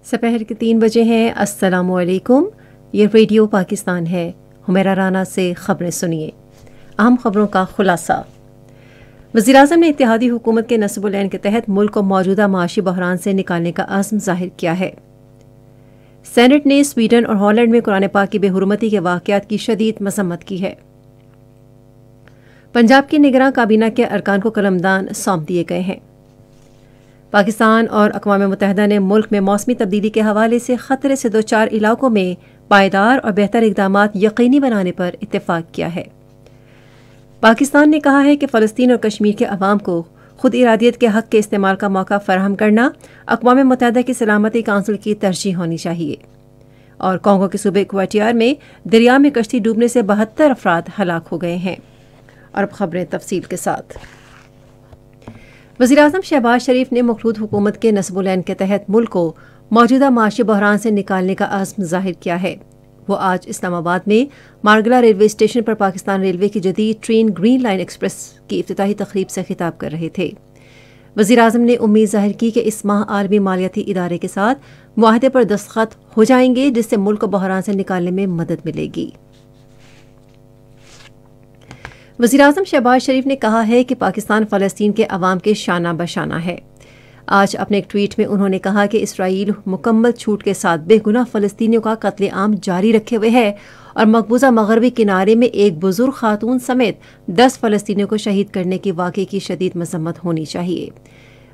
سپہر کے 3 بجے ہیں۔ السلام علیکم، یہ ریڈیو پاکستان ہے۔ حمیرہ رانا سے خبریں سنیے۔ اہم خبروں کا خلاصہ۔ وزیراعظم نے اتحادی حکومت کے نصب العین کے تحت ملک کو موجودہ معاشی بحران سے نکالنے کا عزم ظاہر کیا ہے۔ سینٹ نے سویڈن اور ہالینڈ میں قرآن پاک کی بے حرمتی کے واقعات کی شدید مذمت کی ہے۔ پنجاب کی نگراں کابینہ کے ارکان کو قلمدان سونپ دیے گئے ہیں۔ پاکستان اور اقوام متحدہ نے ملک میں موسمی تبدیلی کے حوالے سے خطرے سے دوچار علاقوں میں پائیدار اور بہتر اقدامات یقینی بنانے پر اتفاق کیا ہے۔ پاکستان نے کہا ہے کہ فلسطین اور کشمیر کے عوام کو خود ارادیت کے حق کے استعمال کا موقع فراہم کرنا اقوام متحدہ کی سلامتی کونسل کی ترجیح ہونی چاہیے۔ اور کانگو کے صوبے ایکواٹیار میں دریا میں کشتی ڈوبنے سے 72 افراد ہلاک ہو گئے ہیں۔ اور اب خبریں تفصیل کے ساتھ۔ وزیراعظم شہباز شریف نے مخلوط حکومت کے نصب العین کے تحت ملک کو موجودہ معاشی بحران سے نکالنے کا عزم ظاہر کیا ہے۔ وہ آج اسلام آباد میں مارگلا ریلوے اسٹیشن پر پاکستان ریلوے کی جدید ٹرین گرین لائن ایکسپریس کی افتتاحی تقریب سے خطاب کر رہے تھے۔ وزیراعظم نے امید ظاہر کی کہ اس ماہ عالمی مالیاتی ادارے کے ساتھ معاہدے پر دستخط ہو جائیں گے، جس سے ملک کو بحران سے نکالنے میں مدد ملے گی۔ وزیراعظم شہباز شریف نے کہا ہے کہ پاکستان فلسطین کے عوام کے شانہ بشانہ ہے۔ آج اپنے ایک ٹویٹ میں انہوں نے کہا کہ اسرائیل مکمل چھوٹ کے ساتھ بے گناہ فلسطینیوں کا قتل عام جاری رکھے ہوئے ہے اور مقبوضہ مغربی کنارے میں ایک بزرگ خاتون سمیت 10 فلسطینیوں کو شہید کرنے کے واقعے کی شدید مذمت ہونی چاہیے۔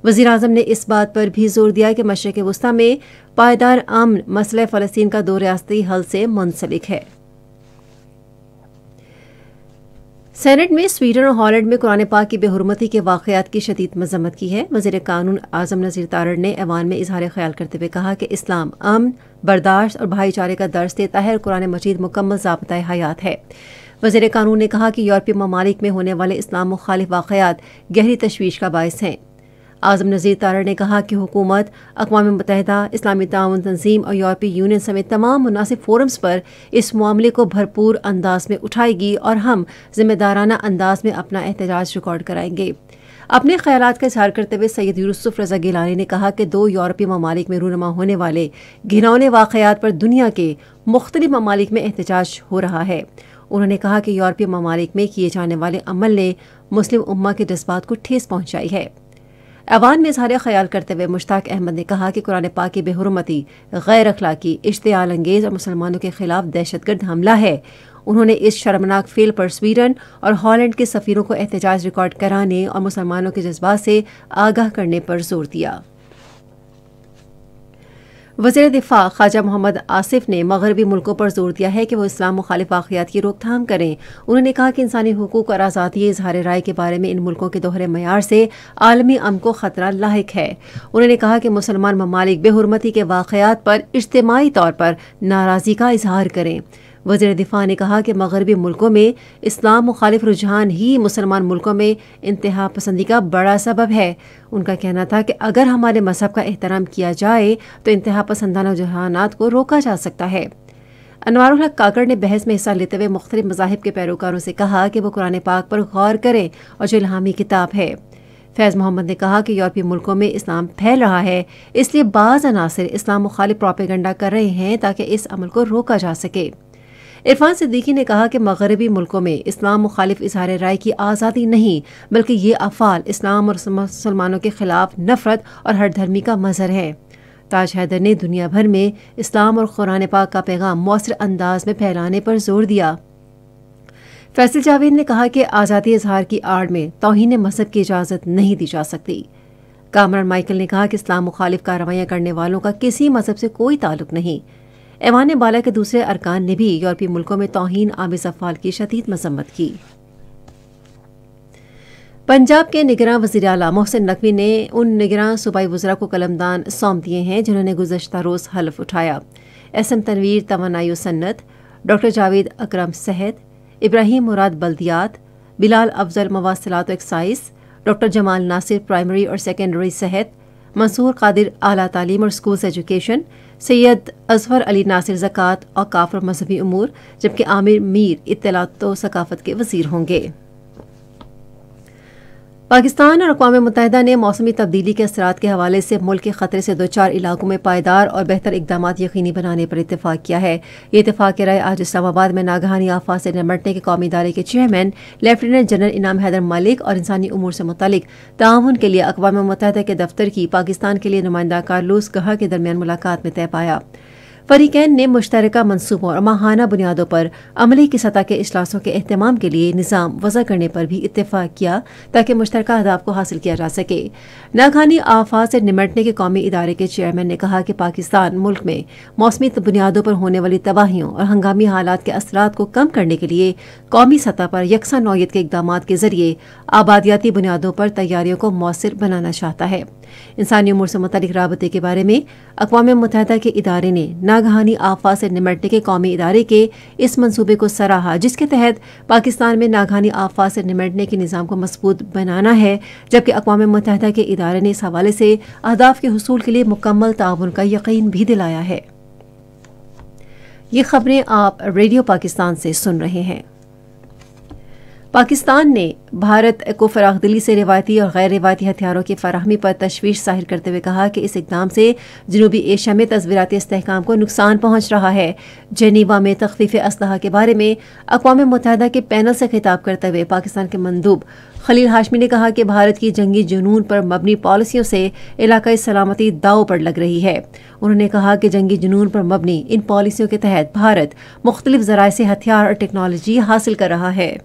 وزیراعظم نے اس بات پر بھی زور دیا کہ مشرق وسطیٰ میں پائیدار امن مسئلہ فلسطین کا 2 ریاستی حل سے منسلک ہے۔ سینٹ میں سویڈن اور ہالینڈ میں قرآن پاک کی بے حرمتی کے واقعات کی شدید مذمت کی ہے۔ وزیر قانون اعظم نذیر تارڑ نے ایوان میں اظہار خیال کرتے ہوئے کہا کہ اسلام امن، برداشت اور بھائی چارے کا درس دیتا ہے اور قرآن مجید مکمل ضابطۂ حیات ہے۔ وزیر قانون نے کہا کہ یورپی ممالک میں ہونے والے اسلام مخالف واقعات گہری تشویش کا باعث ہیں۔ اعظم نذیر تارڑ نے کہا کہ حکومت اقوام متحدہ، اسلامی تعاون تنظیم اور یورپی یونین سمیت تمام مناسب فورمز پر اس معاملے کو بھرپور انداز میں اٹھائے گی اور ہم ذمہ دارانہ انداز میں اپنا احتجاج ریکارڈ کرائیں گے۔ اپنے خیالات کا اظہار کرتے ہوئے سید یوسف رضا گیلانی نے کہا کہ 2 یورپی ممالک میں رونما ہونے والے گھناؤنے واقعات پر دنیا کے مختلف ممالک میں احتجاج ہو رہا ہے۔ انہوں نے کہا کہ یورپی ممالک میں کیے جانے والے عمل نے مسلم امہ کے جذبات کو ٹھیس پہنچائی ہے۔ ایوان میں اظہار خیال کرتے ہوئے مشتاق احمد نے کہا کہ قرآن پاک کی بے حرمتی غیر اخلاقی، اشتعال انگیز اور مسلمانوں کے خلاف دہشت گرد حملہ ہے۔ انہوں نے اس شرمناک فعل پر سویڈن اور ہالینڈ کے سفیروں کو احتجاج ریکارڈ کرانے اور مسلمانوں کے جذبات سے آگاہ کرنے پر زور دیا۔ وزیر دفاع خواجہ محمد آصف نے مغربی ملکوں پر زور دیا ہے کہ وہ اسلام مخالف واقعات کی روک تھام کریں۔ انہوں نے کہا کہ انسانی حقوق اور آزادی اظہار رائے کے بارے میں ان ملکوں کے دوہرے معیار سے عالمی امن کو خطرہ لاحق ہے۔ انہوں نے کہا کہ مسلمان ممالک بے حرمتی کے واقعات پر اجتماعی طور پر ناراضی کا اظہار کریں۔ وزیر دفاع نے کہا کہ مغربی ملکوں میں اسلام مخالف رجحان ہی مسلمان ملکوں میں انتہا پسندی کا بڑا سبب ہے۔ ان کا کہنا تھا کہ اگر ہمارے مذہب کا احترام کیا جائے تو انتہا پسندانہ رجحانات کو روکا جا سکتا ہے۔ انوار الحق کاکڑ نے بحث میں حصہ لیتے ہوئے مختلف مذاہب کے پیروکاروں سے کہا کہ وہ قرآن پاک پر غور کریں اور جو الہامی کتاب ہے۔ فیض محمد نے کہا کہ یورپی ملکوں میں اسلام پھیل رہا ہے، اس لیے بعض عناصر اسلام مخالف پروپیگنڈا کر رہے ہیں تاکہ اس عمل کو روکا جا سکے۔ عرفان صدیقی نے کہا کہ مغربی ملکوں میں اسلام مخالف اظہار رائے کی آزادی نہیں بلکہ یہ افعال اسلام اور مسلمانوں کے خلاف نفرت اور ہر دھرمی کا مظہر ہے۔ تاج حیدر نے دنیا بھر میں اسلام اور قرآن پاک کا پیغام مؤثر انداز میں پھیلانے پر زور دیا۔ فیصل جاوید نے کہا کہ آزادی اظہار کی آڑ میں توہین مذہب کی اجازت نہیں دی جا سکتی۔ کامران مائیکل نے کہا کہ اسلام مخالف کارروائیاں کرنے والوں کا کسی مذہب سے کوئی تعلق نہیں۔ ایوان بالا کے دوسرے ارکان نے بھی یورپی ملکوں میں توہین آمیز افعال کی شدید مذمت کی۔ پنجاب کے نگراں وزیر اعلیٰ محسن نقوی نے ان نگراں صوبائی وزراء کو قلمدان سونپ دیے ہیں جنہوں نے گزشتہ روز حلف اٹھایا۔ ایس ایم تنویر توانائی و صنعت، ڈاکٹر جاوید اکرم صحت، ابراہیم مراد بلدیات، بلال افضل مواصلات و ایکسائز، ڈاکٹر جمال ناصر پرائمری اور سیکنڈری صحت، منصور قادر اعلیٰ تعلیم اور اسکولز ایجوکیشن، سید اظفر علی ناصر زکوٰۃ اوقاف اور مذہبی امور، جبکہ عامر میر اطلاعات و ثقافت کے وزیر ہوں گے۔ پاکستان اور اقوام متحدہ نے موسمی تبدیلی کے اثرات کے حوالے سے ملک کے خطرے سے دوچار علاقوں میں پائیدار اور بہتر اقدامات یقینی بنانے پر اتفاق کیا ہے۔ یہ اتفاق رائے آج اسلام آباد میں ناگہانی آفات سے نمٹنے کے قومی ادارے کے چیئرمین لیفٹیننٹ جنرل انعام حیدر ملک اور انسانی امور سے متعلق تعاون کے لیے اقوام متحدہ کے دفتر کی پاکستان کے لیے نمائندہ کارلوس گہا کے درمیان ملاقات میں طے پایا۔ فریقین نے مشترکہ منصوبوں اور ماہانہ بنیادوں پر عملی کی سطح کے اجلاسوں کے اہتمام کے لیے نظام وضع کرنے پر بھی اتفاق کیا تاکہ مشترکہ اہداف کو حاصل کیا جا سکے۔ ناگہانی آفات سے نمٹنے کے قومی ادارے کے چیئرمین نے کہا کہ پاکستان ملک میں موسمی بنیادوں پر ہونے والی تباہیوں اور ہنگامی حالات کے اثرات کو کم کرنے کے لیے قومی سطح پر یکساں نوعیت کے اقدامات کے ذریعے آبادیاتی بنیادوں پر تیاریوں کو مؤثر بنانا چاہتا ہے۔ انسانی امور سے متعلق رابطے کے بارے میں اقوام متحدہ کے ادارے نے ناگہانی آفات سے نمٹنے کے قومی ادارے کے اس منصوبے کو سراہا، جس کے تحت پاکستان میں ناگہانی آفات سے نمٹنے کے نظام کو مضبوط بنانا ہے، جبکہ اقوام متحدہ کے ادارے نے اس حوالے سے اہداف کے حصول کے لیے مکمل تعاون کا یقین بھی دلایا ہے۔ یہ خبریں آپ ریڈیو پاکستان سے سن رہے ہیں۔ پاکستان نے بھارت کو فراخ دلی سے روایتی اور غیر روایتی ہتھیاروں کی فراہمی پر تشویش ظاہر کرتے ہوئے کہا کہ اس اقدام سے جنوبی ایشیا میں تصویراتی استحکام کو نقصان پہنچ رہا ہے۔ جنیوا میں تخفیف اسلحہ کے بارے میں اقوام متحدہ کے پینل سے خطاب کرتے ہوئے پاکستان کے مندوب خلیل ہاشمی نے کہا کہ بھارت کی جنگی جنون پر مبنی پالیسیوں سے علاقائی سلامتی داؤ پر لگ رہی ہے۔ انہوں نے کہا کہ جنگی جنون پر مبنی ان پالیسیوں کے تحت بھارت مختلف ذرائع سے ہتھیار اور ٹیکنالوجی حاصل کر رہا ہے۔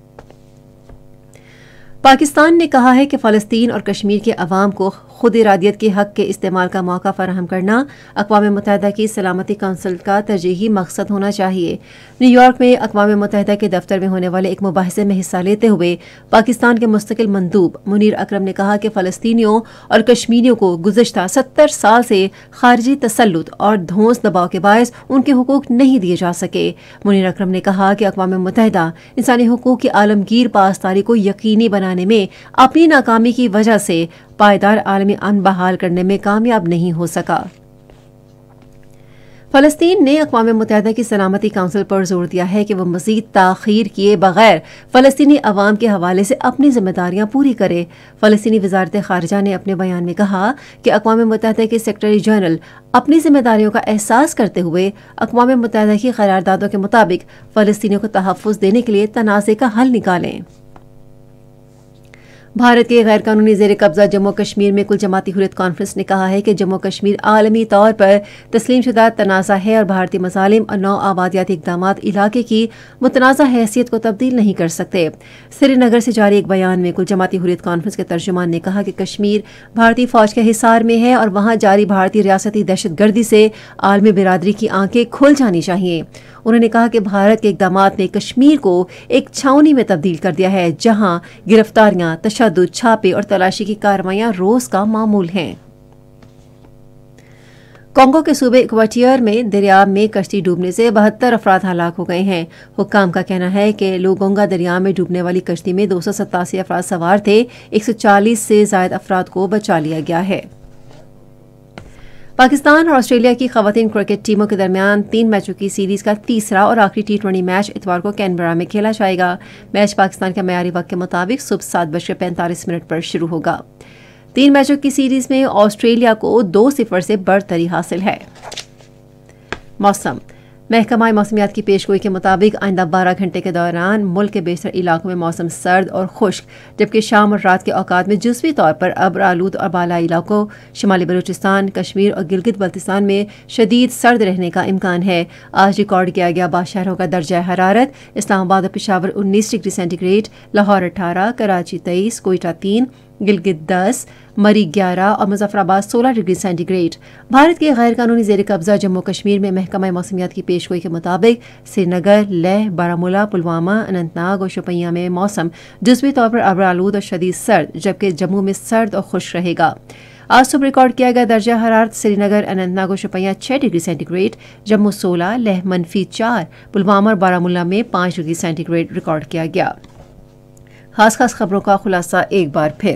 پاکستان نے کہا ہے کہ فلسطین اور کشمیر کے عوام کو خود ارادیت کے حق کے استعمال کا موقع فراہم کرنا اقوام متحدہ کی سلامتی کونسل کا ترجیحی مقصد ہونا چاہیے۔ نیو یارک میں اقوام متحدہ کے دفتر میں ہونے والے ایک مباحثے میں حصہ لیتے ہوئے پاکستان کے مستقل مندوب منیر اکرم نے کہا کہ فلسطینیوں اور کشمیریوں کو گزشتہ 70 سال سے خارجی تسلط اور دھونس دباؤ کے باعث ان کے حقوق نہیں دیے جا سکے۔ منیر اکرم نے کہا کہ اقوام متحدہ انسانی حقوق کی عالمگیر پاسداری کو یقینی بنانے میں اپنی ناکامی کی وجہ سے پائیدار عالمی امن بحال کرنے میں کامیاب نہیں ہو سکا۔ فلسطین نے اقوام متحدہ کی سلامتی کونسل پر زور دیا ہے کہ وہ مزید تاخیر کیے بغیر فلسطینی عوام کے حوالے سے اپنی ذمہ داریاں پوری کرے۔ فلسطینی وزارت خارجہ نے اپنے بیان میں کہا کہ اقوام متحدہ کے سیکرٹری جنرل اپنی ذمہ داریوں کا احساس کرتے ہوئے اقوام متحدہ کی قراردادوں کے مطابق فلسطینیوں کو تحفظ دینے کے لیے تنازع کا حل نکالیں۔ بھارت کے غیر قانونی زیر قبضہ جموں کشمیر میں کل جماعتی حریت کانفرنس نے کہا ہے کہ جموں کشمیر عالمی طور پر تسلیم شدہ تنازع ہے اور بھارتی مظالم اور نو آبادیاتی اقدامات علاقے کی متنازع حیثیت کو تبدیل نہیں کر سکتے۔ سری نگر سے جاری ایک بیان میں کل جماعتی حریت کانفرنس کے ترجمان نے کہا کہ کشمیر بھارتی فوج کے حصار میں ہے اور وہاں جاری بھارتی ریاستی دہشت گردی سے عالمی برادری کی آنکھیں کھل جانی چاہیے۔ انہوں نے کہا کہ بھارت کے اقدامات نے کشمیر کو ایک چھاؤنی میں تبدیل کر دیا ہے جہاں گرفتاریاں، تشدد، چھاپے اور تلاشی کی کارروائیاں روز کا معمول ہیں۔ کانگو کے صوبے ایکواٹیئر میں دریا میں کشتی ڈوبنے سے 72 افراد ہلاک ہو گئے ہیں۔ حکام کا کہنا ہے کہ لوگونگا دریا میں ڈوبنے والی کشتی میں 287 افراد سوار تھے۔ 140 سے زائد افراد کو بچا لیا گیا ہے۔ پاکستان اور آسٹریلیا کی خواتین کرکٹ ٹیموں کے درمیان 3 میچوں کی سیریز کا تیسرا اور آخری T20 میچ اتوار کو کینبرا میں کھیلا جائے گا۔ میچ پاکستان کے معیاری وقت کے مطابق صبح 7:45 پر شروع ہوگا۔ 3 میچوں کی سیریز میں آسٹریلیا کو 2-0 سے برتری حاصل ہے۔ موسم محکمہ موسمیات کی پیشگوئی کے مطابق آئندہ 12 گھنٹے کے دوران ملک کے بیشتر علاقوں میں موسم سرد اور خشک، جبکہ شام اور رات کے اوقات میں جزوی طور پر ابر آلود اور بالائی علاقوں شمالی بلوچستان، کشمیر اور گلگت بلتستان میں شدید سرد رہنے کا امکان ہے۔ آج ریکارڈ کیا گیا 12 شہروں کا درجہ حرارت: اسلام آباد اور Peshawar 19 degree centigrade, Lahore 18، Karachi 23، Quetta 3، Gilgit 10، Murree 11 اور مظفر آباد 16 ڈگری سینٹی گریڈ۔ بھارت کے غیر قانونی زیر قبضہ جموں کشمیر میں محکمہ موسمیات کی پیشگوئی کے مطابق سری نگر، لیہ، بارہمولہ، پلوامہ، اننت ناگ اور شوپیاں میں موسم جزوی طور پر ابر آلود اور شدید سرد، جبکہ جموں میں سرد اور خشک رہے گا۔ آج صبح ریکارڈ کیا گیا درجہ حرارت: سری نگر، اننت ناگ اور Shopian 6 degree centigrade, Jammu 16، Leh -4، Pulwama اور بارہمولہ میں 5 ڈگری سینٹی گریڈ ریکارڈ کیا گیا۔ خاص خبروں کا خلاصہ ایک بار پھر۔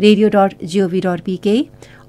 radio.gov.pk